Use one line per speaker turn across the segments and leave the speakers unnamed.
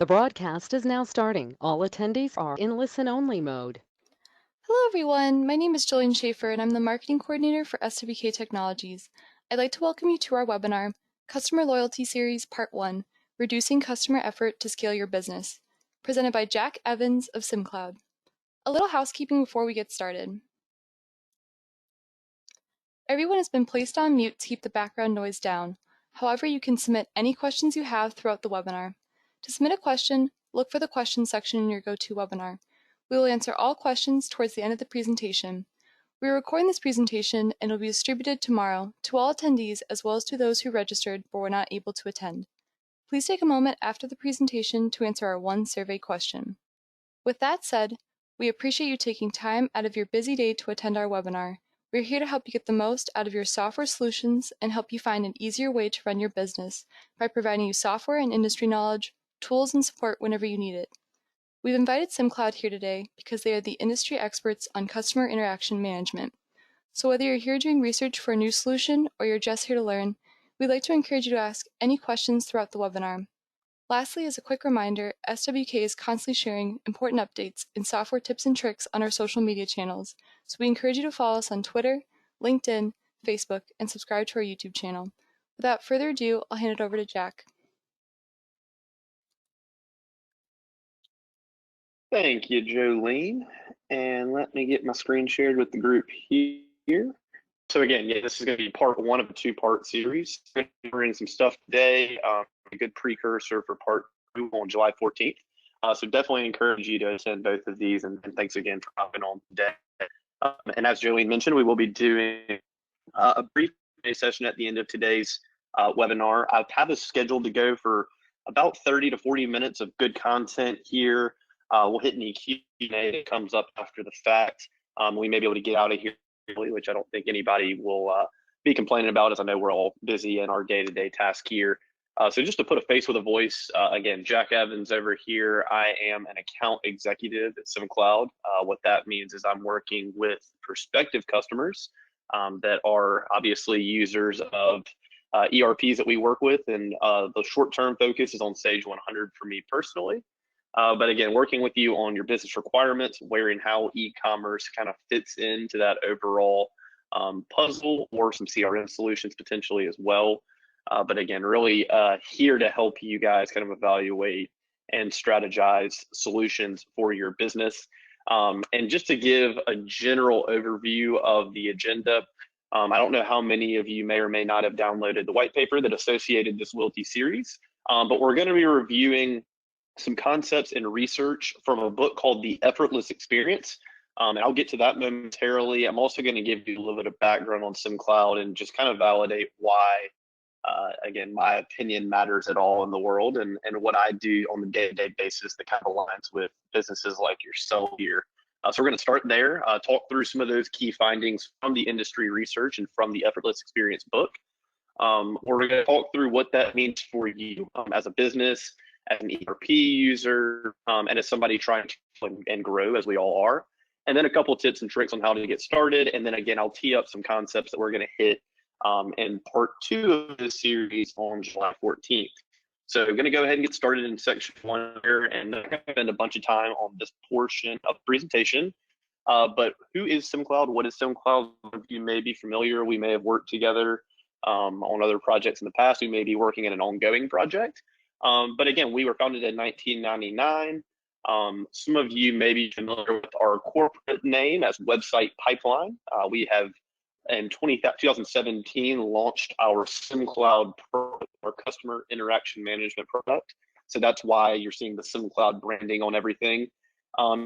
The broadcast is now starting. All attendees are in listen-only mode.
Hello everyone, my name is Jillian Schaefer and I'm the Marketing Coordinator for SWK Technologies. I'd like to welcome you to our webinar, Customer Loyalty Series Part 1, Reducing Customer Effort to Scale Your Business, presented by Jack Evans of Simcloud. A little housekeeping before we get started. Everyone has been placed on mute to keep the background noise down. However, you can submit any questions you have throughout the webinar. To submit a question, look for the questions section in your GoToWebinar. We will answer all questions towards the end of the presentation. We are recording this presentation and it will be distributed tomorrow to all attendees as well as to those who registered but were not able to attend. Please take a moment after the presentation to answer our one survey question. With that said, we appreciate you taking time out of your busy day to attend our webinar. We're here to help you get the most out of your software solutions and help you find an easier way to run your business by providing you software and industry knowledge, tools, and support whenever you need it. We've invited Simcloud here today because they are the industry experts on customer interaction management. So whether you're here doing research for a new solution or you're just here to learn, we'd like to encourage you to ask any questions throughout the webinar. Lastly, as a quick reminder, SWK is constantly sharing important updates and software tips and tricks on our social media channels, so we encourage you to follow us on Twitter, LinkedIn, Facebook, and subscribe to our YouTube channel. Without further ado, I'll hand it over to Jack.
Thank you, Jolene. And let me get my screen shared with the group here. So again, this is going to be part one of a two-part series. We're going to be covering some stuff today, a good precursor for part two on July 14th. So definitely encourage you to attend both of these, and thanks again for hopping on today. And as Jolene mentioned, we will be doing a brief session at the end of today's webinar. I have this scheduled to go for about 30 to 40 minutes of good content here. We'll hit any Q&A that comes up after the fact. We may be able to get out of here, which I don't think anybody will be complaining about, as I know we're all busy in our day-to-day task here. So just to put a face with a voice, again, Jack Evans over here. I am an account executive at Simcloud. What that means is I'm working with prospective customers that are obviously users of ERPs that we work with, and the short-term focus is on Sage 100 for me personally. But again, working with you on your business requirements, where and how e-commerce kind of fits into that overall puzzle, or some CRM solutions potentially as well. But again, really here to help you guys kind of evaluate and strategize solutions for your business. And just to give a general overview of the agenda, I don't know how many of you may or may not have downloaded the white paper that associated this Loyalty series, but we're going to be reviewing some concepts and research from a book called The Effortless Experience. And I'll get to that momentarily. I'm also going to give you a little bit of background on Simcloud and just kind of validate why, again, my opinion matters at all in the world, and what I do on the day-to-day basis that kind of aligns with businesses like yourself here. So we're going to start there, talk through some of those key findings from the industry research and from the Effortless Experience book. We're going to talk through what that means for you as a business, as an ERP user, and as somebody trying to and grow, as we all are. And then a couple of tips and tricks on how to get started. And then again, I'll tee up some concepts that we're going to hit in part two of this series on July 14th. So I'm going to go ahead and get started in section one here, and I'm going to spend a bunch of time on this portion of the presentation. But who is Simcloud? What is Simcloud? You may be familiar. We may have worked together on other projects in the past. We may be working in an ongoing project. But again, we were founded in 1999. Some of you may be familiar with our corporate name as Website Pipeline. We have, in 2017, launched our Simcloud product, our customer interaction management product. So that's why you're seeing the Simcloud branding on everything.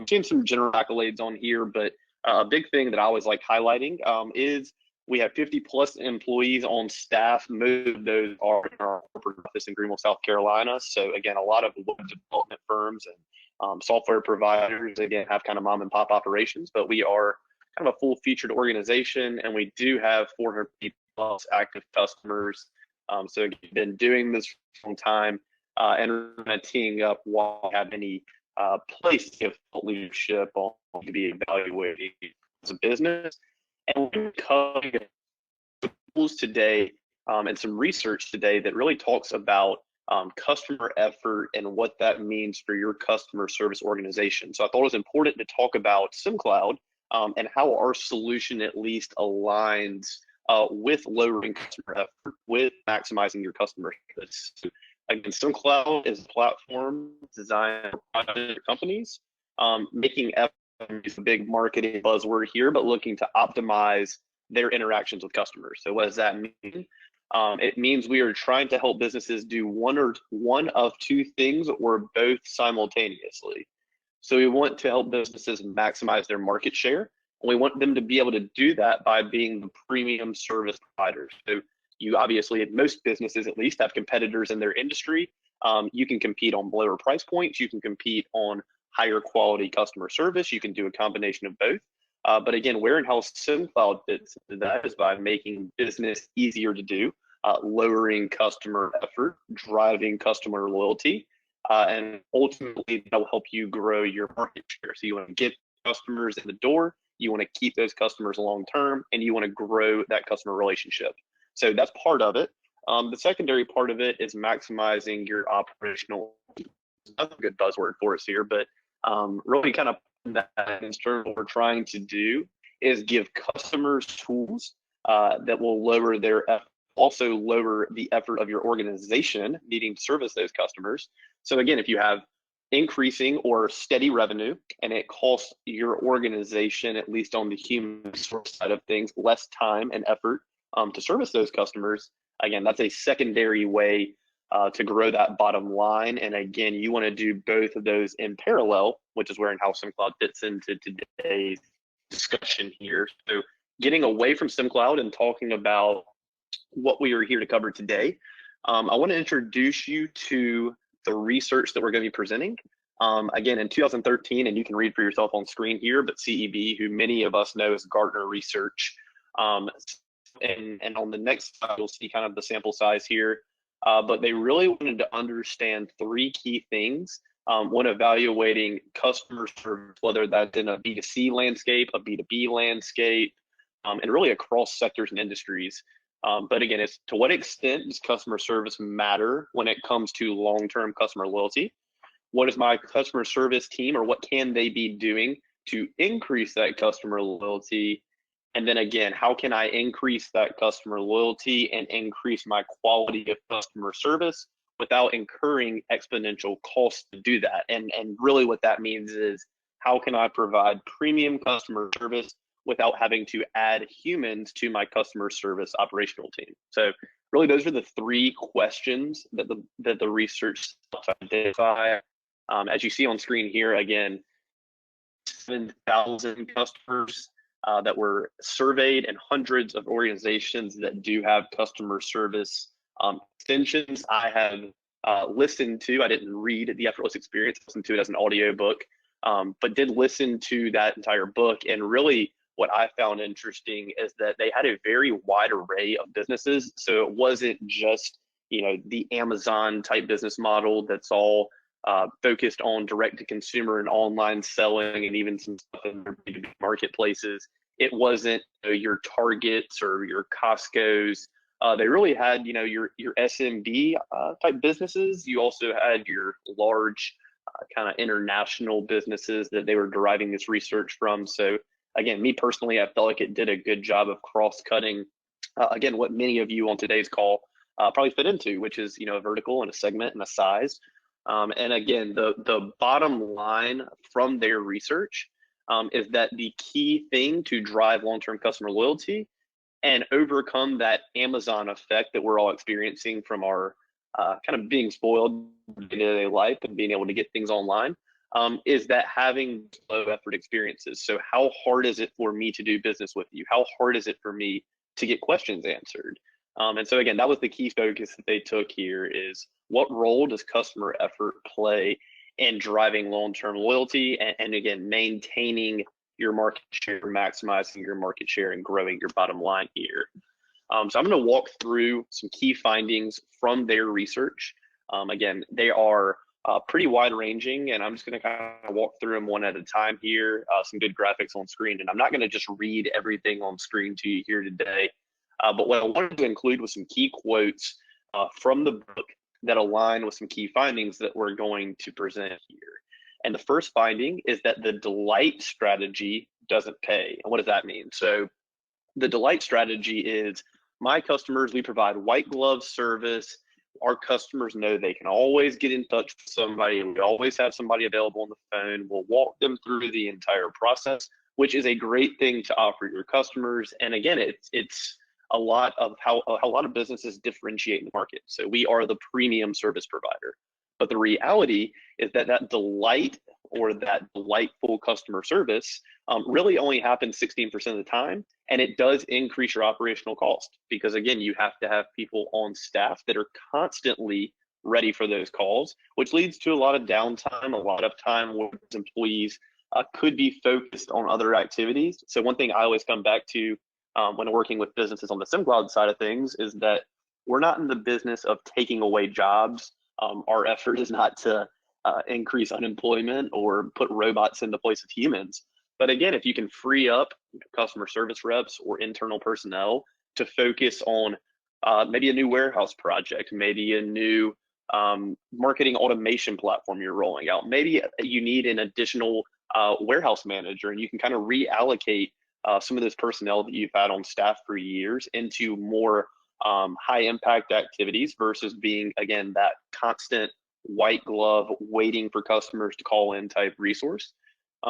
Seeing some general accolades on here, but a big thing that I always like highlighting is we have 50 plus employees on staff. Most of those are in our corporate office in Greenville, South Carolina. So again, a lot of web development firms and software providers, again, have kind of mom and pop operations, but we are kind of a full featured organization, and we do have 400 plus active customers. So again, we've been doing this for some time, and we're kind of teeing up while we have any place to give leadership on to be evaluated as a business. And we're covering tools today and some research today that really talks about customer effort and what that means for your customer service organization. So I thought it was important to talk about Simcloud and how our solution at least aligns with lowering customer effort, with maximizing your customer service. So again, Simcloud is a platform designed for private companies, making effort is a big marketing buzzword here, but looking to optimize their interactions with customers. So what does that mean? It means we are trying to help businesses do one of two things or both simultaneously. So we want to help businesses maximize their market share. And we want them to be able to do that by being the premium service providers. So you obviously, most businesses at least, have competitors in their industry. You can compete on lower price points. You can compete on higher quality customer service. You can do a combination of both. But again, where and how Simcloud fits into that is by making business easier to do, lowering customer effort, driving customer loyalty, and ultimately that will help you grow your market share. So you want to get customers in the door, you want to keep those customers long term, and you want to grow that customer relationship. So that's part of it. The secondary part of it is maximizing your operational. That's a good buzzword for us here, but really kind of that in terms of what we're trying to do is give customers tools that will lower their also lower the effort of your organization needing to service those customers. So again, if you have increasing or steady revenue and it costs your organization, at least on the human resource side of things, less time and effort to service those customers, again, that's a secondary way to grow that bottom line. And again, you want to do both of those in parallel, which is where and how Simcloud fits into today's discussion here. So getting away from Simcloud and talking about what we are here to cover today, I want to introduce you to the research that we're going to be presenting. Again, in 2013, and you can read for yourself on screen here, but CEB, who many of us know as Gartner research, and on the next slide, you'll see kind of the sample size here. But they really wanted to understand three key things when evaluating customer service, whether that's in a B2C landscape, a B2B landscape, and really across sectors and industries. But again, it's to what extent does customer service matter when it comes to long-term customer loyalty? What is my customer service team, or what can they be doing to increase that customer loyalty? And then again, how can I increase that customer loyalty and increase my quality of customer service without incurring exponential costs to do that? And really what that means is, how can I provide premium customer service without having to add humans to my customer service operational team? So really those are the three questions that the research identify. As you see on screen here, again, 7,000 customers that were surveyed, and hundreds of organizations that do have customer service extensions. I have listened to, I didn't read The Effortless Experience, listened to it as an audio book, but did listen to that entire book. And really what I found interesting is that they had a very wide array of businesses. So it wasn't just, the Amazon type business model that's all focused on direct to consumer and online selling, and even some stuff in their B2B marketplaces. It wasn't your Targets or your Costco's. They really had, your SMB type businesses. You also had your large kind of international businesses that they were deriving this research from. So again, me personally, I felt like it did a good job of cross-cutting, again, what many of you on today's call probably fit into, which is, a vertical and a segment and a size. And again, the bottom line from their research is that the key thing to drive long-term customer loyalty and overcome that Amazon effect that we're all experiencing from our kind of being spoiled in day-to-day life and being able to get things online, is that having low effort experiences. So how hard is it for me to do business with you? How hard is it for me to get questions answered? And so again, that was the key focus that they took here, is what role does customer effort play in driving long-term loyalty and again, maintaining your market share, maximizing your market share, and growing your bottom line here. So I'm going to walk through some key findings from their research. Again, they are pretty wide ranging, and I'm just going to kind of walk through them one at a time here. Some good graphics on screen, and I'm not going to just read everything on screen to you here today. But what I wanted to include was some key quotes from the book that align with some key findings that we're going to present here. And the first finding is that the delight strategy doesn't pay. And what does that mean? So the delight strategy is, my customers, we provide white glove service. Our customers know they can always get in touch with somebody. We always have somebody available on the phone. We'll walk them through the entire process, which is a great thing to offer your customers. And again, it's a lot of how a lot of businesses differentiate in the market. So we are the premium service provider. But the reality is that that delight, or that delightful customer service, really only happens 16% of the time. And it does increase your operational cost, because again, you have to have people on staff that are constantly ready for those calls, which leads to a lot of downtime, a lot of time where employees could be focused on other activities. So one thing I always come back to when working with businesses on the Simcloud side of things is that we're not in the business of taking away jobs. Our effort is not to increase unemployment or put robots in the place of humans. But again, if you can free up customer service reps or internal personnel to focus on maybe a new warehouse project, maybe a new marketing automation platform you're rolling out, maybe you need an additional warehouse manager, and you can kind of reallocate some of this personnel that you've had on staff for years into more high impact activities versus being, again, that constant white glove waiting for customers to call in type resource.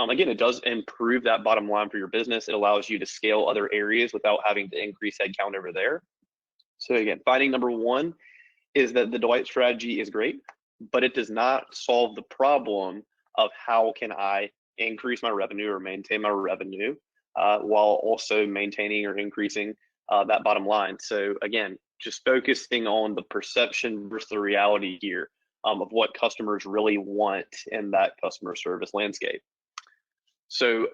Again, it does improve that bottom line for your business. It allows you to scale other areas without having to increase headcount over there. So again, finding number one is that the delight strategy is great, but it does not solve the problem of how can I increase my revenue or maintain my revenue while also maintaining or increasing that bottom line. So again, just focusing on the perception versus the reality here of what customers really want in that customer service landscape. So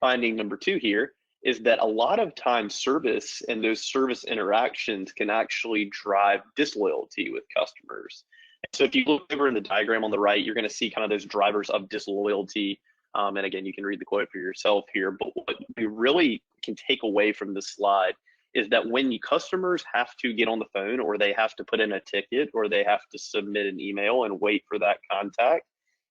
finding number two here is that a lot of times service and those service interactions can actually drive disloyalty with customers. So if you look over in the diagram on the right, you're going to see kind of those drivers of disloyalty. And again, you can read the quote for yourself here, but what you really can take away from this slide is that when customers have to get on the phone, or they have to put in a ticket, or they have to submit an email and wait for that contact,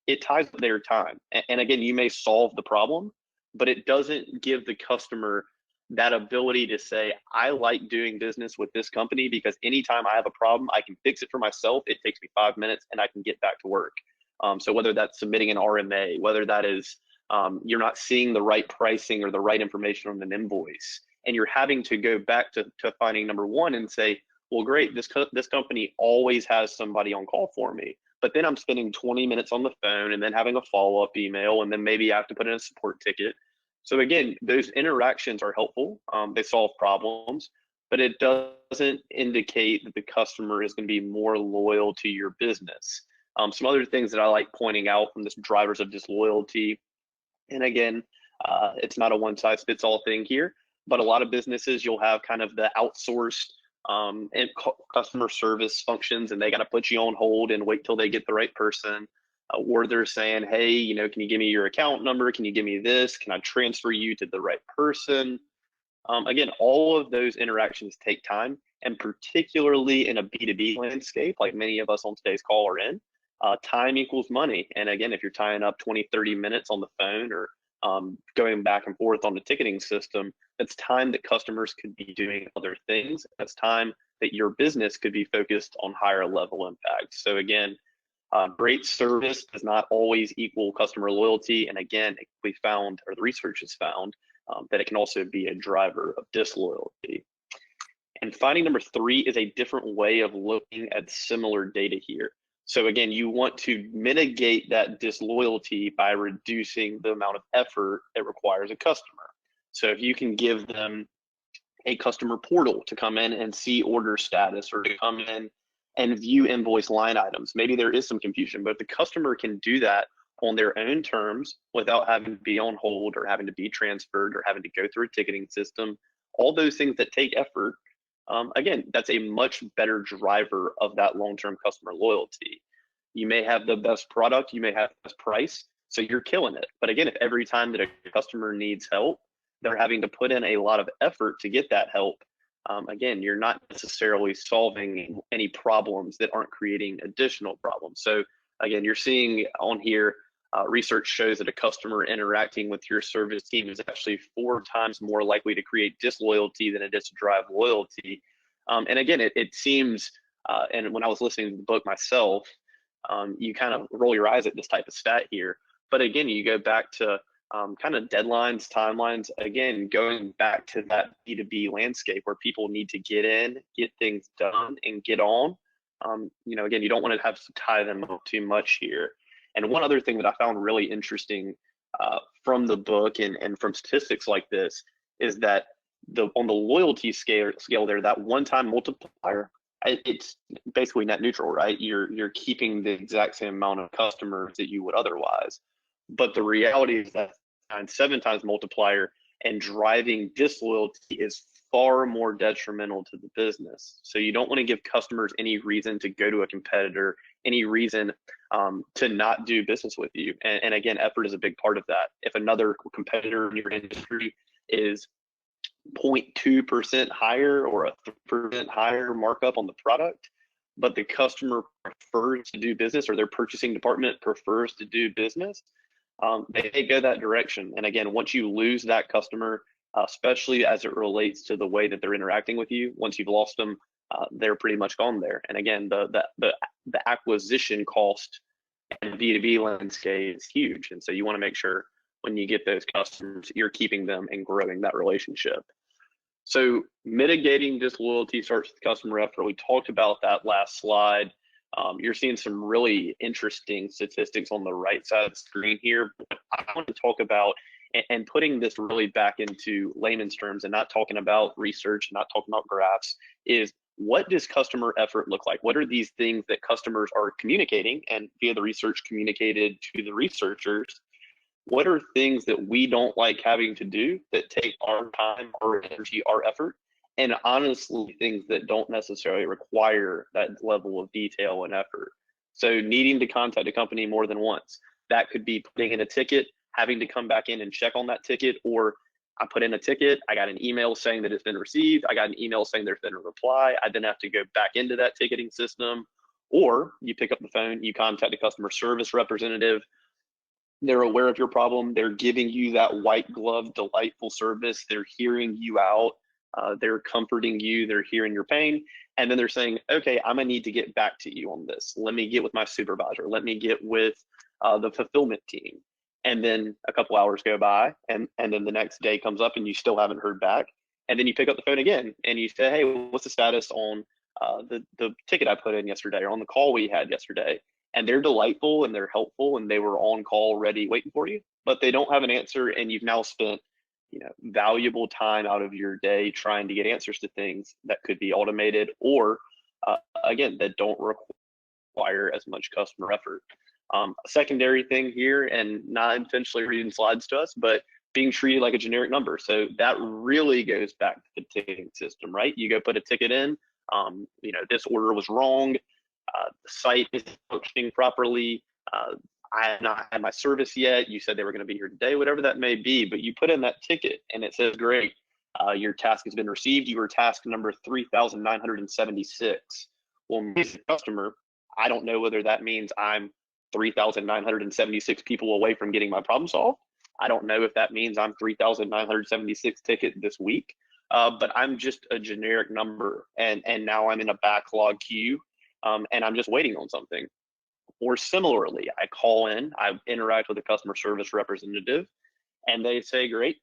it ties up their time. And again, you may solve the problem, but it doesn't give the customer that ability to say, I like doing business with this company because anytime I have a problem, I can fix it for myself. It takes me 5 minutes and I can get back to work. So whether that's submitting an RMA, whether that is you're not seeing the right pricing or the right information on an invoice, and you're having to go back to finding number one and say, well, great, this company always has somebody on call for me. But then I'm spending 20 minutes on the phone and then having a follow-up email, and then maybe I have to put in a support ticket. So again, those interactions are helpful. They solve problems, but it doesn't indicate that the customer is going to be more loyal to your business. Some other things that I like pointing out from this drivers of disloyalty, and again, it's not a one-size-fits-all thing here, but a lot of businesses, you'll have kind of the outsourced and customer service functions, and they got to put you on hold and wait till they get the right person. Or they're saying, hey, can you give me your account number? Can you give me this? Can I transfer you to the right person? Again, all of those interactions take time, and particularly in a B2B landscape, like many of us on today's call are in, time equals money. And again, if you're tying up 20, 30 minutes on the phone, or going back and forth on the ticketing system, that's time that customers could be doing other things. That's time that your business could be focused on higher level impact. So again, great service does not always equal customer loyalty. And again, we found, or the research has found, that it can also be a driver of disloyalty. And finding number three is a different way of looking at similar data here. So again, you want to mitigate that disloyalty by reducing the amount of effort it requires a customer. So if you can give them a customer portal to come in and see order status, or to come in and view invoice line items, maybe there is some confusion, but if the customer can do that on their own terms without having to be on hold, or having to be transferred, or having to go through a ticketing system, all those things that take effort, again, that's a much better driver of that long-term customer loyalty. You may have the best product, you may have the best price, so you're killing it. But again, if every time that a customer needs help, they're having to put in a lot of effort to get that help, again, you're not necessarily solving any problems that aren't creating additional problems. So again, you're seeing on here, research shows that a customer interacting with your service team is actually 4 times more likely to create disloyalty than it is to drive loyalty. And again, it seems, and when I was listening to the book myself, you kind of roll your eyes at this type of stat here. But again, you go back to kind of deadlines, timelines, again, going back to that B2B landscape where people need to get in, get things done, and get on. Again, you don't want to have to tie them up too much here. And one other thing that I found really interesting from the book and from statistics like this is that on the loyalty scale there, that one-time multiplier, it's basically net neutral, right? You're keeping the exact same amount of customers that you would otherwise. But the reality is that 7 times multiplier and driving disloyalty is far more detrimental to the business. So you don't want to give customers any reason to go to a competitor, any reason to not do business with you. And again, effort is a big part of that. If another competitor in your industry is 0.2% higher or a 3% higher markup on the product, but the customer prefers to do business, or their purchasing department prefers to do business, they go that direction. And again, once you lose that customer, especially as it relates to the way that they're interacting with you, once you've lost them, they're pretty much gone there. And again, the acquisition cost in the B2B landscape is huge. And so you want to make sure when you get those customers, you're keeping them and growing that relationship. So mitigating disloyalty starts with customer effort. We talked about that last slide. You're seeing some really interesting statistics on the right side of the screen here. But I want to talk about, and putting this really back into layman's terms and not talking about research, not talking about graphs, is what does customer effort look like? What are these things that customers are communicating and via the research communicated to the researchers? What are things that we don't like having to do that take our time, our energy, our effort? And honestly, things that don't necessarily require that level of detail and effort. So needing to contact a company more than once. That could be putting in a ticket, having to come back in and check on that ticket, or I put in a ticket, I got an email saying that it's been received, I got an email saying there's been a reply, I then have to go back into that ticketing system, or you pick up the phone, you contact a customer service representative, they're aware of your problem, they're giving you that white glove, delightful service, they're hearing you out, they're comforting you, they're hearing your pain, and then they're saying, okay, I'm gonna need to get back to you on this. Let me get with my supervisor, let me get with the fulfillment team. And then a couple hours go by, and then the next day comes up and you still haven't heard back. And then you pick up the phone again and you say, hey, what's the status on the ticket I put in yesterday, or on the call we had yesterday? And they're delightful and they're helpful and they were on call ready waiting for you, but they don't have an answer, and you've now spent valuable time out of your day trying to get answers to things that could be automated, or again, that don't require as much customer effort. A secondary thing here, and not intentionally reading slides to us, but being treated like a generic number. So that really goes back to the ticketing system, right? You go put a ticket in, this order was wrong, the site isn't functioning properly, I have not had my service yet, you said they were going to be here today, whatever that may be, but you put in that ticket and it says, great, your task has been received, you were task number 3,976. Well, me as a customer, I don't know whether that means I'm 3,976 people away from getting my problem solved. I don't know if that means I'm 3,976 ticket this week, but I'm just a generic number, and now I'm in a backlog queue, and I'm just waiting on something. Or similarly, I call in, I interact with a customer service representative, and they say, great,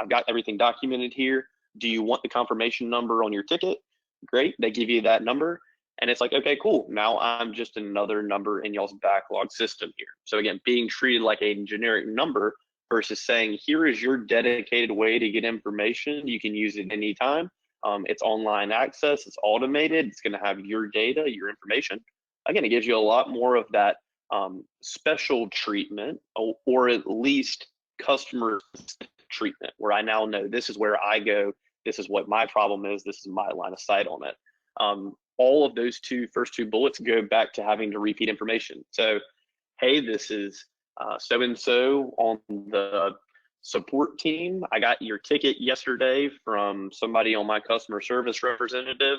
I've got everything documented here. Do you want the confirmation number on your ticket? Great, they give you that number. And it's like, okay, cool. Now I'm just another number in y'all's backlog system here. So again, being treated like a generic number versus saying, here is your dedicated way to get information. You can use it anytime. It's online access, it's automated, it's gonna have your data, your information. Again, it gives you a lot more of that special treatment, or at least customer treatment, where I now know this is where I go, this is what my problem is, this is my line of sight on it. All of those first two bullets go back to having to repeat information. So, hey, this is so-and-so on the support team. I got your ticket yesterday from somebody on my customer service representative.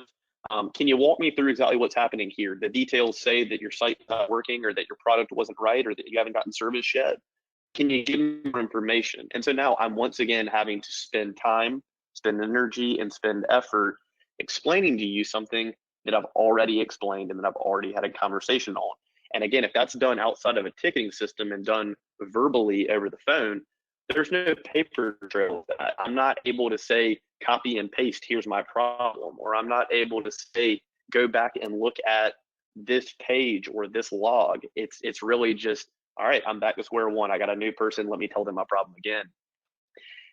Can you walk me through exactly what's happening here? The details say that your site's not working, or that your product wasn't right, or that you haven't gotten service yet. Can you give me more information? And so now I'm once again having to spend time, spend energy, and spend effort explaining to you something that I've already explained and that I've already had a conversation on. And again, if that's done outside of a ticketing system and done verbally over the phone, there's no paper trail of that. I'm not able to say, copy and paste, here's my problem, or I'm not able to say, go back and look at this page or this log. It's really just, all right, I'm back to square one. I got a new person. Let me tell them my problem again.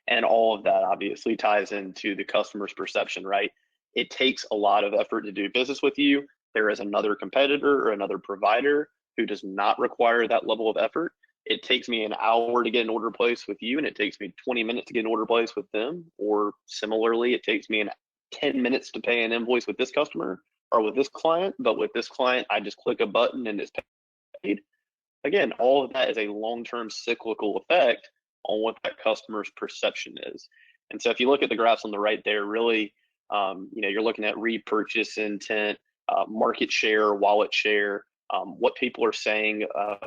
And all of that obviously ties into the customer's perception, right? It takes a lot of effort to do business with you. There is another competitor or another provider who does not require that level of effort. It takes me an hour to get an order placed with you, and it takes me 20 minutes to get an order placed with them. Or similarly, it takes me 10 minutes to pay an invoice with this customer or with this client. But with this client, I just click a button and it's paid. Again, all of that is a long-term cyclical effect on what that customer's perception is. And so if you look at the graphs on the right there, really, you're looking at repurchase intent, market share, wallet share, what people are saying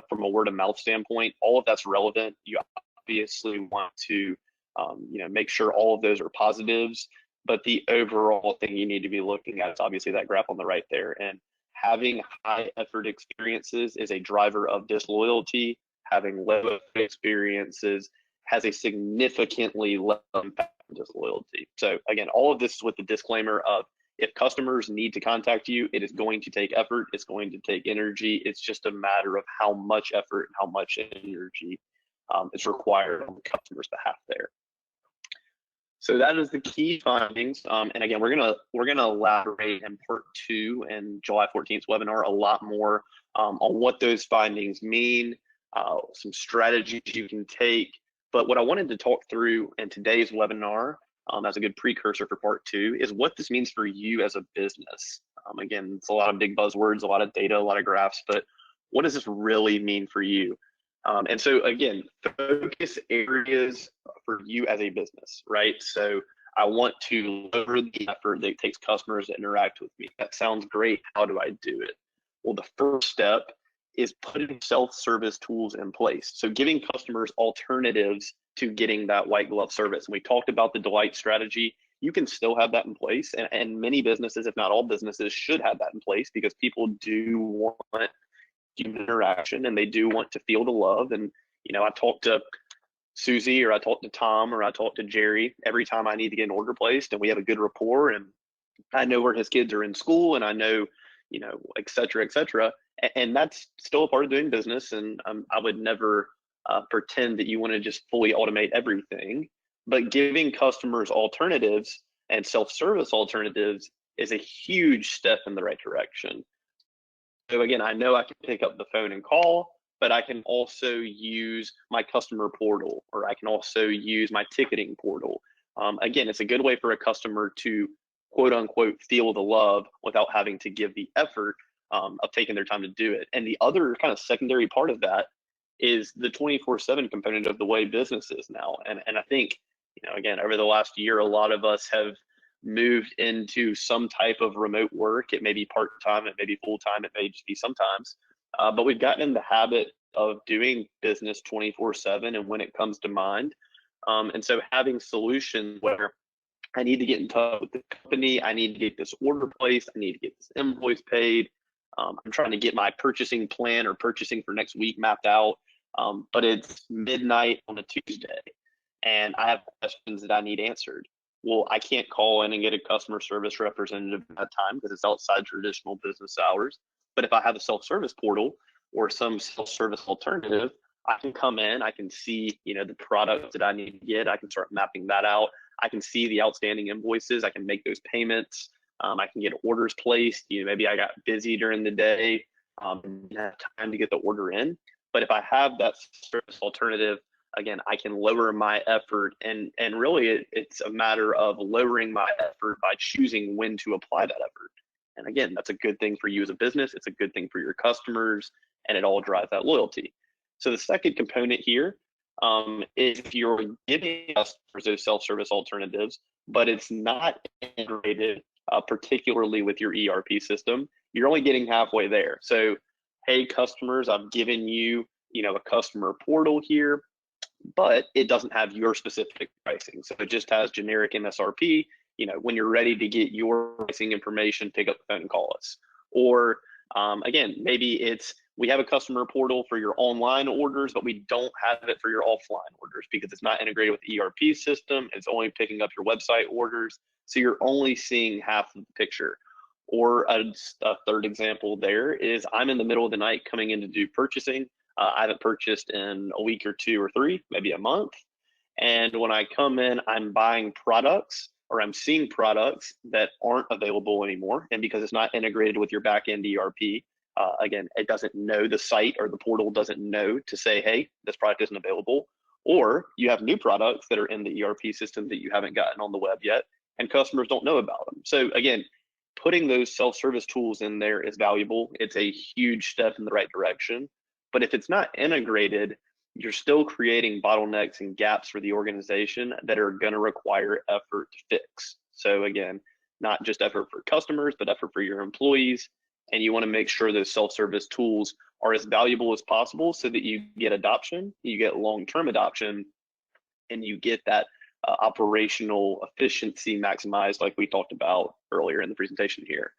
from a word of mouth standpoint. All of that's relevant. You obviously want to, make sure all of those are positives. But the overall thing you need to be looking at is obviously that graph on the right there. And having high effort experiences is a driver of disloyalty. Having low effort experiences has a significantly less impact on disloyalty. So again, all of this is with the disclaimer of, if customers need to contact you, it is going to take effort. It's going to take energy. It's just a matter of how much effort and how much energy is required on the customer's behalf there. So that is the key findings. And again, we're gonna elaborate in part 2 and July 14th webinar a lot more on what those findings mean, some strategies you can take. But what I wanted to talk through in today's webinar, as a good precursor for part 2, is what this means for you as a business. Again, it's a lot of big buzzwords, a lot of data, a lot of graphs, but what does this really mean for you? And so again, focus areas for you as a business, right? So I want to lower the effort that it takes customers to interact with me. That sounds great. How do I do it? Well, the first step is putting self-service tools in place. So giving customers alternatives to getting that white glove service. And we talked about the delight strategy. You can still have that in place. And many businesses, if not all businesses, should have that in place, because people do want human interaction and they do want to feel the love. And, I talk to Susie, or I talk to Tom, or I talk to Jerry every time I need to get an order placed, and we have a good rapport, and I know where his kids are in school, and I know, et cetera, et cetera. And that's still a part of doing business. And I would never pretend that you want to just fully automate everything, but giving customers alternatives and self-service alternatives is a huge step in the right direction. So again, I know I can pick up the phone and call, but I can also use my customer portal, or I can also use my ticketing portal. Again, it's a good way for a customer to quote unquote feel the love without having to give the effort of taking their time to do it. And the other kind of secondary part of that is the 24/7 component of the way business is now. And I think, again, over the last year, a lot of us have moved into some type of remote work. It may be part-time, it may be full-time, it may just be sometimes, but we've gotten in the habit of doing business 24/7 and when it comes to mind. And so having solutions where I need to get in touch with the company, I need to get this order placed, I need to get this invoice paid, I'm trying to get my purchasing plan or purchasing for next week mapped out, but it's midnight on a Tuesday and I have questions that I need answered. Well, I can't call in and get a customer service representative at that time because it's outside traditional business hours. But if I have a self-service portal or some self-service alternative, I can come in, I can see, the products that I need to get, I can start mapping that out. I can see the outstanding invoices, I can make those payments, I can get orders placed. Maybe I got busy during the day, didn't have time to get the order in. But if I have that service alternative, again, I can lower my effort, and really it's a matter of lowering my effort by choosing when to apply that effort. And again, that's a good thing for you as a business. It's a good thing for your customers, and it all drives that loyalty. So the second component here if you're giving customers those self-service alternatives, but it's not integrated particularly with your ERP system, you're only getting halfway there. So, hey, customers, I've given you, a customer portal here, but it doesn't have your specific pricing. So it just has generic MSRP. When you're ready to get your pricing information, pick up the phone and call us. Or again, maybe it's we have a customer portal for your online orders, but we don't have it for your offline orders because it's not integrated with the ERP system. It's only picking up your website orders. So you're only seeing half of the picture. Or a third example there is I'm in the middle of the night coming in to do purchasing. I haven't purchased in a week or two or three, maybe a month. And when I come in, I'm buying products or I'm seeing products that aren't available anymore. And because it's not integrated with your backend ERP, again, it doesn't know, the site or the portal doesn't know to say, hey, this product isn't available. Or you have new products that are in the ERP system that you haven't gotten on the web yet, and customers don't know about them. So again, putting those self-service tools in there is valuable. It's a huge step in the right direction. But if it's not integrated, you're still creating bottlenecks and gaps for the organization that are going to require effort to fix. So again, not just effort for customers, but effort for your employees. And you want to make sure those self-service tools are as valuable as possible so that you get adoption, you get long-term adoption, and you get that operational efficiency maximized like we talked about earlier in the presentation here.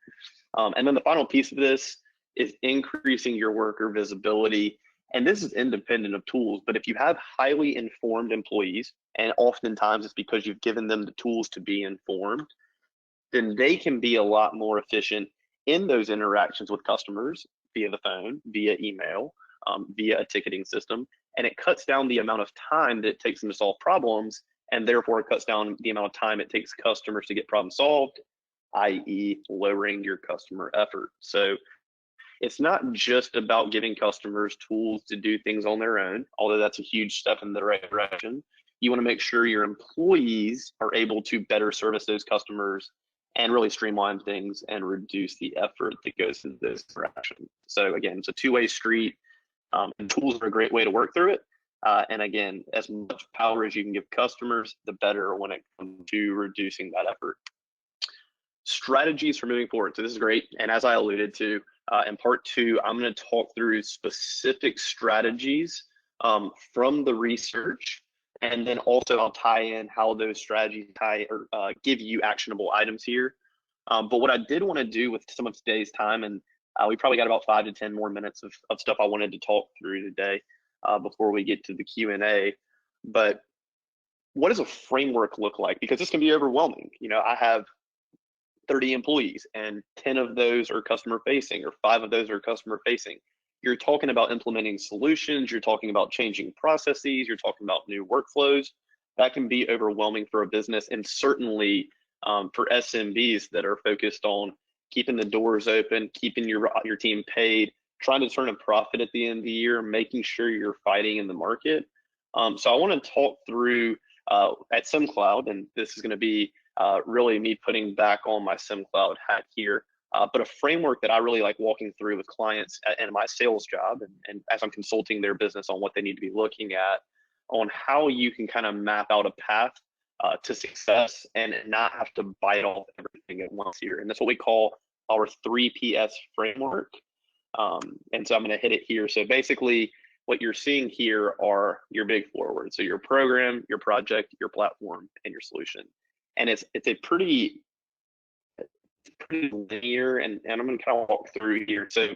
And then the final piece of this is increasing your worker visibility. And this is independent of tools, but if you have highly informed employees, and oftentimes it's because you've given them the tools to be informed, then they can be a lot more efficient in those interactions with customers via the phone, via email, via a ticketing system. And it cuts down the amount of time that it takes them to solve problems, and therefore it cuts down the amount of time it takes customers to get problem solved, i.e. lowering your customer effort. So it's not just about giving customers tools to do things on their own, although that's a huge step in the right direction. You want to make sure your employees are able to better service those customers and really streamline things and reduce the effort that goes into this interaction. So again, it's a two-way street, and tools are a great way to work through it. And again, as much power as you can give customers, the better when it comes to reducing that effort. Strategies for moving forward. So this is great. And as I alluded to, in part two, I'm going to talk through specific strategies from the research, and then also I'll tie in how those strategies give you actionable items here. But what I did want to do with some of today's time, and we probably got about 5 to 10 more minutes of stuff I wanted to talk through today before we get to the Q&A. But what does a framework look like? Because this can be overwhelming. I have 30 employees and 10 of those are customer facing, or 5 of those are customer facing. You're talking about implementing solutions, you're talking about changing processes, you're talking about new workflows. That can be overwhelming for a business, and certainly for SMBs that are focused on keeping the doors open, keeping your team paid, trying to turn a profit at the end of the year, making sure you're fighting in the market. So I want to talk through at Simcloud, and this is going to be really me putting back on my Simcloud hat here, but a framework that I really like walking through with clients in my sales job, and as I'm consulting their business on what they need to be looking at, on how you can kind of map out a path to success and not have to bite off everything at once here. And that's what we call our 3PS framework. And so I'm going to hit it here. So basically, what you're seeing here are your big 4 words. So your program, your project, your platform, and your solution. And it's a pretty linear, and I'm going to kind of walk through here. So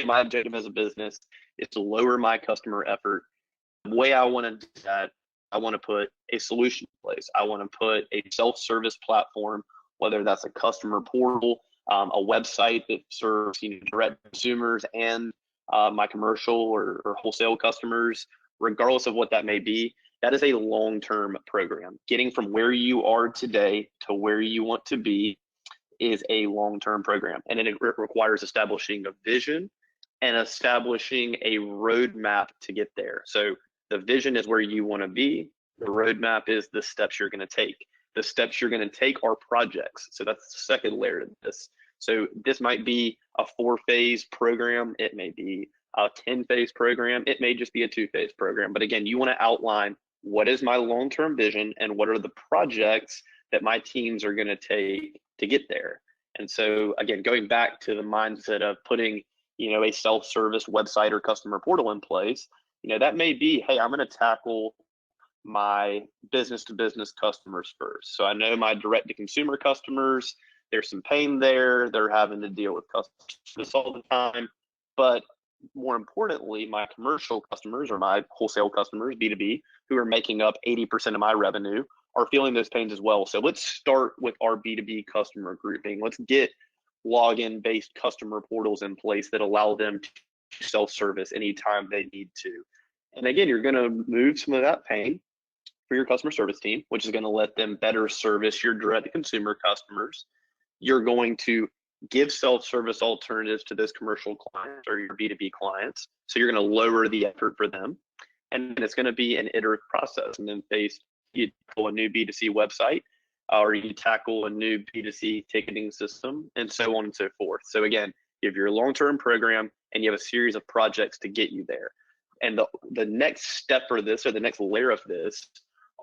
my objective as a business is to lower my customer effort. The way I want to do that, I want to put a solution in place. I want to put a self-service platform, whether that's a customer portal, a website that serves direct consumers and my commercial or wholesale customers, regardless of what that may be. That is a long-term program. Getting from where you are today to where you want to be is a long-term program, and it requires establishing a vision and establishing a roadmap to get there. So the vision is where you want to be. The roadmap is the steps you're going to take. The steps you're going to take are projects. So that's the second layer to this. So this might be a 4-phase program. It may be a 10-phase program. It may just be a 2-phase program. But again, you want to outline what is my long-term vision and what are the projects that my teams are going to take to get there. And so again, going back to the mindset of putting, a self-service website or customer portal in place, that may be, hey, I'm going to tackle my business to business customers first. So I know my direct to consumer customers, there's some pain there. They're having to deal with customers all the time. But more importantly, my commercial customers or my wholesale customers, B2B, who are making up 80% of my revenue, are feeling those pains as well. So let's start with our B2B customer grouping. Let's get login based customer portals in place that allow them to self-service anytime they need to. And again, you're going to move some of that pain for your customer service team, which is going to let them better service your direct to consumer customers. You're going to give self-service alternatives to those commercial clients or your B2B clients. So you're going to lower the effort for them. And it's going to be an iterative process. And then you tackle a new B2C website, or you tackle a new B2C ticketing system, and so on and so forth. So again, you have your long-term program and you have a series of projects to get you there. And the next step for this, or the next layer of this,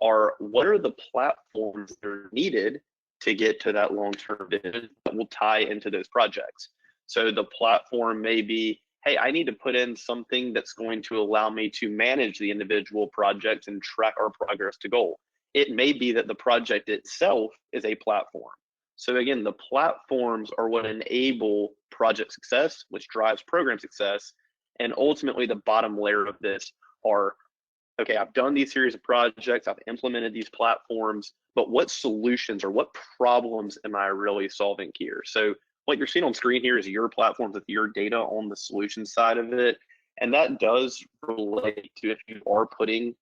are what are the platforms that are needed to get to that long-term vision that will tie into those projects. So the platform may be, hey, I need to put in something that's going to allow me to manage the individual projects and track our progress to goal. It may be that the project itself is a platform. So again, the platforms are what enable project success, which drives program success. And ultimately, the bottom layer of this are, okay, I've done these series of projects, I've implemented these platforms, but what solutions or what problems am I really solving here? So what you're seeing on screen here is your platforms with your data on the solution side of it. And that does relate to if you are putting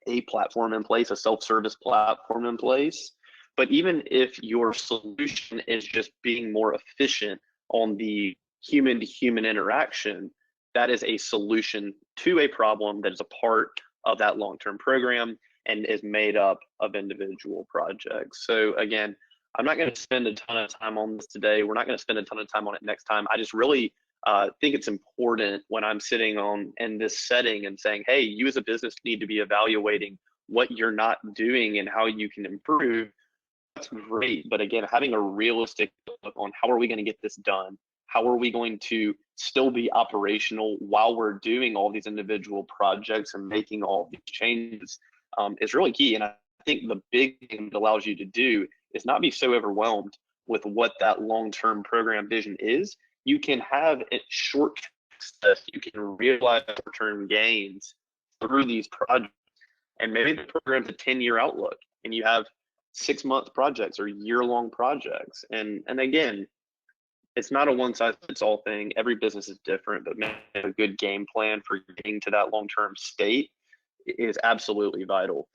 a platform in place, a self-service platform in place. But even if your solution is just being more efficient on the human to human interaction, that is a solution to a problem that is a part of that long-term program and is made up of individual projects. So again, I'm not going to spend a ton of time on this today. We're not going to spend a ton of time on it next time. I just really think it's important when I'm sitting in this setting and saying, hey, you as a business need to be evaluating what you're not doing and how you can improve. That's great. But again, having a realistic look on how are we going to get this done? How are we going to still be operational while we're doing all these individual projects and making all these changes is really key. And I think the big thing it allows you to do is not be so overwhelmed with what that long-term program vision is. You can have it short success. You can realize short-term gains through these projects. And maybe the program's a 10-year outlook and you have 6-month projects or year-long projects. And again, it's not a one-size-fits-all thing. Every business is different, but a good game plan for getting to that long-term state is absolutely vital.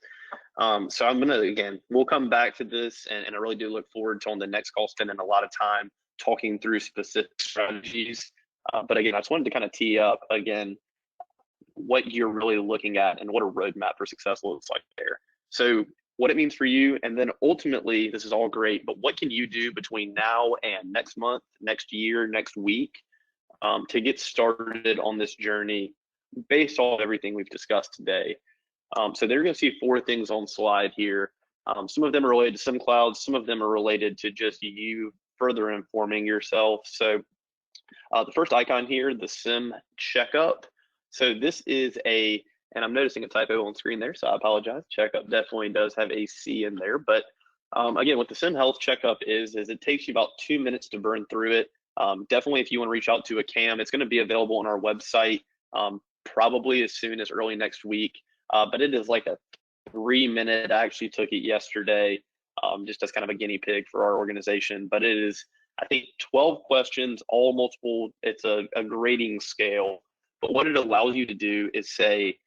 So I'm gonna, again, we'll come back to this, and I really do look forward to on the next call spending a lot of time talking through specific strategies. But again, I just wanted to kind of tee up again what you're really looking at and what a roadmap for success looks like there. So what it means for you, and then ultimately, this is all great, but what can you do between now and next month, next year, next week to get started on this journey based on everything we've discussed today? So they're going to see 4 things on slide here. Some of them are related to Simcloud, some of them are related to just you further informing yourself. So the first icon here, the Sim Checkup. So this is and I'm noticing a typo on screen there, so I apologize. Checkup definitely does have a C in there. But again, what the Sim Health Checkup is it takes you about 2 minutes to burn through it. Definitely, if you want to reach out to a CAM, it's going to be available on our website probably as soon as early next week. But it is like a 3-minute, I actually took it yesterday just as kind of a guinea pig for our organization. But it is, I think, 12 questions, all multiple. It's a grading scale. But what it allows you to do is say,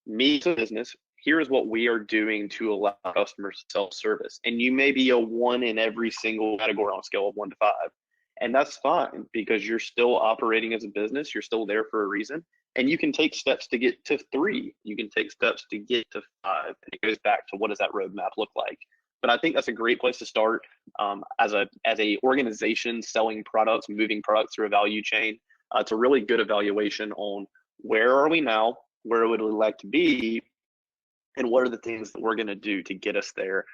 me as a business, here is what we are doing to allow customers to self-service. And you may be a 1 in every single category on a scale of 1 to 5. And that's fine because you're still operating as a business. You're still there for a reason. And you can take steps to get to 3. You can take steps to get to 5. And it goes back to what does that roadmap look like? But I think that's a great place to start as a organization selling products, moving products through a value chain. It's a really good evaluation on where are we now, where would we like to be, and what are the things that we're going to do to get us there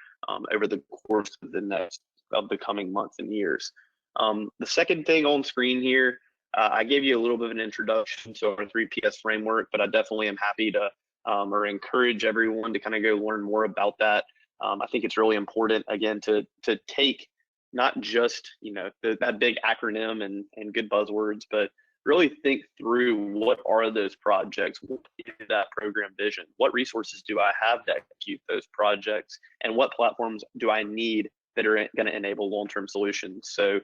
over the course of the coming months and years. The second thing on screen here, I gave you a little bit of an introduction to our 3PS framework, but I definitely am happy to or encourage everyone to kind of go learn more about that. I think it's really important, again, to take not just that big acronym and good buzzwords, but really think through what are those projects, what is that program vision, what resources do I have to execute those projects, and what platforms do I need that are going to enable long-term solutions. So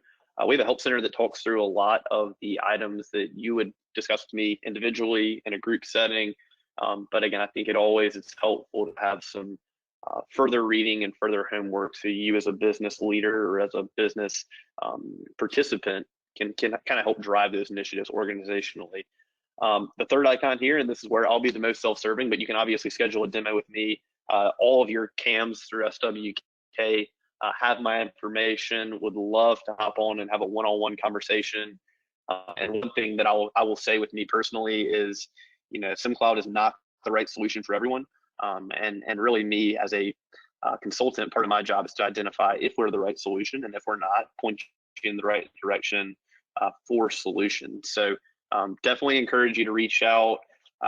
we have a help center that talks through a lot of the items that you would discuss with me individually in a group setting. But again, I think it always is helpful to have some further reading and further homework so you as a business leader or as a business participant can kind of help drive those initiatives organizationally. The third icon here, and this is where I'll be the most self-serving, but you can obviously schedule a demo with me. All of your CAMs through SWK have my information, would love to hop on and have a one-on-one conversation. And one thing that I will say with me personally is, Simcloud is not the right solution for everyone. And really me as a consultant, part of my job is to identify if we're the right solution, and if we're not, point you in the right direction for solutions. So definitely encourage you to reach out.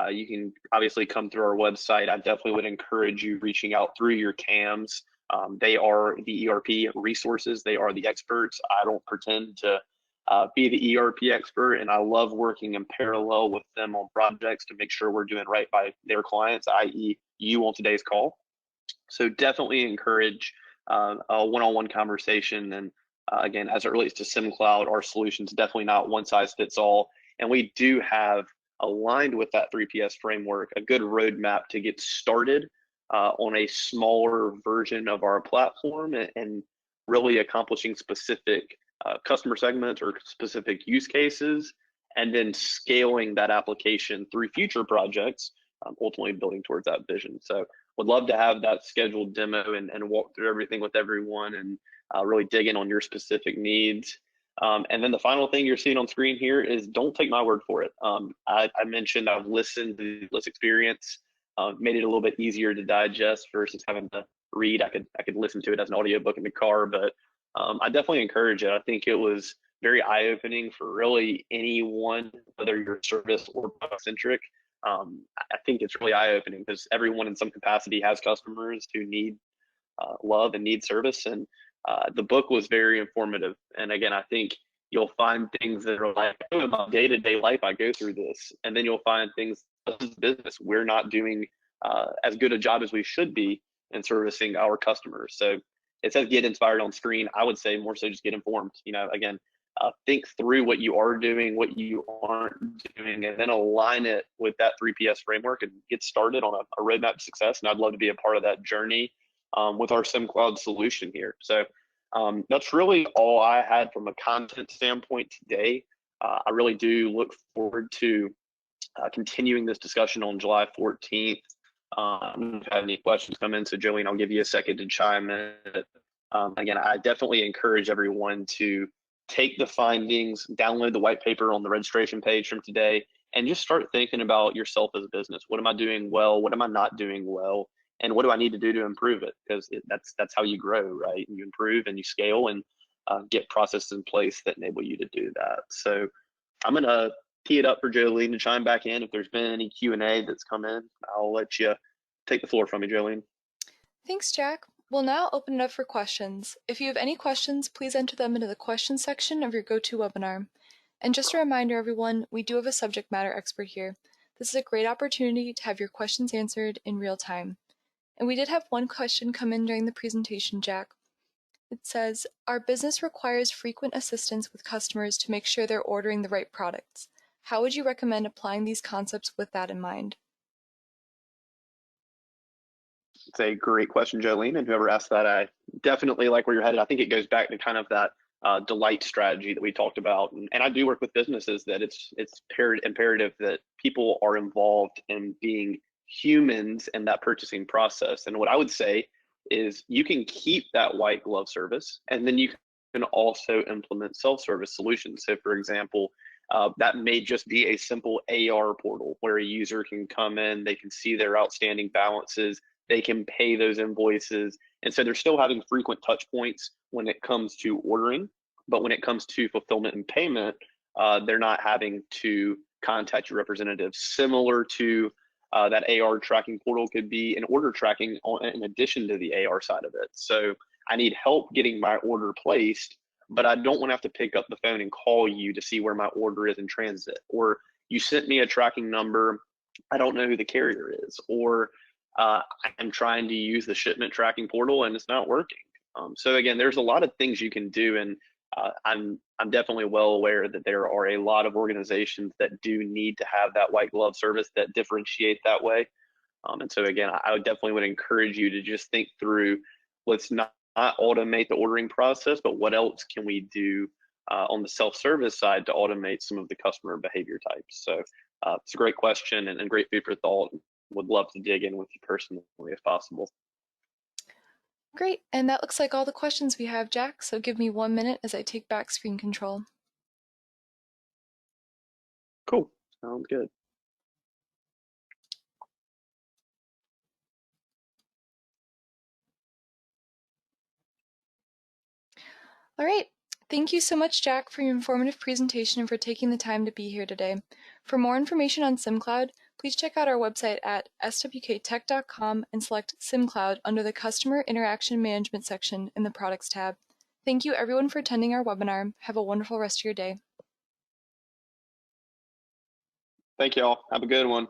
You can obviously come through our website. I definitely would encourage you reaching out through your CAMs. They are the ERP resources. They are the experts. I don't pretend to be the ERP expert, and I love working in parallel with them on projects to make sure we're doing right by their clients, i.e. you on today's call. So definitely encourage a one-on-one conversation. And again, as it relates to Simcloud, our solution's definitely not one size fits all. And we do have, aligned with that 3PS framework, a good roadmap to get started on a smaller version of our platform and really accomplishing specific customer segments or specific use cases, and then scaling that application through future projects, ultimately building towards that vision. So would love to have that scheduled demo and walk through everything with everyone and really dig in on your specific needs. And then the final thing you're seeing on screen here is don't take my word for it. I mentioned I've listened to this experience, made it a little bit easier to digest versus having to read. I could listen to it as an audiobook in the car, but I definitely encourage it. I think it was very eye-opening for really anyone, whether you're service or product-centric. I think it's really eye-opening because everyone in some capacity has customers who need love and need service. And the book was very informative. And again, I think you'll find things that are like, oh, in my day-to-day life, I go through this. And then you'll find things, this is business, we're not doing as good a job as we should be in servicing our customers. So it says get inspired on screen. I would say more so just get informed. Again, think through what you are doing, what you aren't doing, and then align it with that 3PS framework and get started on a roadmap to success. And I'd love to be a part of that journey with our Simcloud solution here. So that's really all I had from a content standpoint today. I really do look forward to continuing this discussion on July 14th. If you have any questions come in, so Jolene, I'll give you a second to chime in. Again, I definitely encourage everyone to take the findings, download the white paper on the registration page from today, and just start thinking about yourself as a business. What am I doing well? What am I not doing well? And what do I need to do to improve it? Because that's how you grow, right? You improve and you scale and get processes in place that enable you to do that. So I'm going to tee it up for Jolene to chime back in. If there's been any Q&A that's come in, I'll let you take the floor from me, Jolene.
Thanks, Jack. We'll now open it up for questions. If you have any questions, please enter them into the questions section of your GoToWebinar. And just a reminder, everyone, we do have a subject matter expert here. This is a great opportunity to have your questions answered in real time. And we did have one question come in during the presentation, Jack. It says, our business requires frequent assistance with customers to make sure they're ordering the right products. How would you recommend applying these concepts with that in mind?
It's a great question, Jolene, and whoever asked that, I definitely like where you're headed. I think it goes back to kind of that delight strategy that we talked about. And I do work with businesses that it's imperative that people are involved in being humans in that purchasing process. And what I would say is you can keep that white glove service, and then you can also implement self-service solutions. So for example, That may just be a simple AR portal where a user can come in, they can see their outstanding balances, they can pay those invoices. And so they're still having frequent touch points when it comes to ordering, but when it comes to fulfillment and payment, they're not having to contact your representative. Similar to that AR tracking portal could be an order tracking in addition to the AR side of it. So I need help getting my order placed, but I don't want to have to pick up the phone and call you to see where my order is in transit. Or you sent me a tracking number, I don't know who the carrier is. Or I'm trying to use the shipment tracking portal and it's not working. So again, there's a lot of things you can do, and I'm definitely well aware that there are a lot of organizations that do need to have that white glove service that differentiate that way. And so again, I would definitely would encourage you to just think through, let's not automate the ordering process, but what else can we do on the self-service side to automate some of the customer behavior types? So it's a great question and great food for thought. Would love to dig in with you personally if possible.
Great, and that looks like all the questions we have, Jack, so give me 1 minute as I take back screen control.
Cool, sounds good.
All right, thank you so much, Jack, for your informative presentation and for taking the time to be here today. For more information on Simcloud, please check out our website at swktech.com and select Simcloud under the Customer Interaction Management section in the Products tab. Thank you everyone for attending our webinar. Have a wonderful rest of your day.
Thank you all. Have a good one.